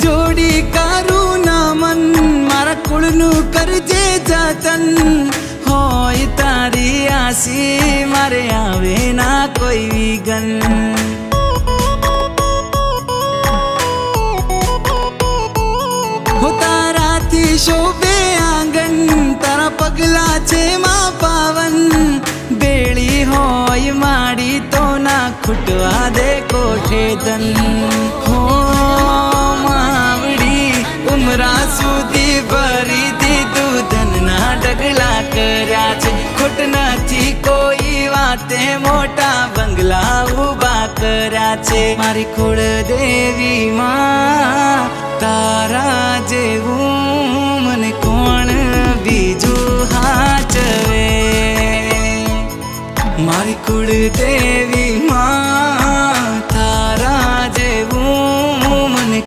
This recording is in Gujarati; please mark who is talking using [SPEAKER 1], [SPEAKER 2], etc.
[SPEAKER 1] જોડી કરું ના મન મારા કુળનું કરજે જતન હોય તારી આસી મારે આવે ના કોઈ વિઘન હો તારાથી શોભે આંગણ તારા પગલા છે માં પાવન બેળી હોય માડી તો ના ખૂટવા દે કોઠે ધન હો માવડી ઉમરા સુધી ભરી દીધું ધનના ડગલા કર્યા છે ખોટ નથી કોઈ વાતે મોટા બંગલા ઉભા કર્યા છે મારી કુળ દેવી માં તારા જેવું મને કોણ બીજું હાચવે મારી કુળ દેવી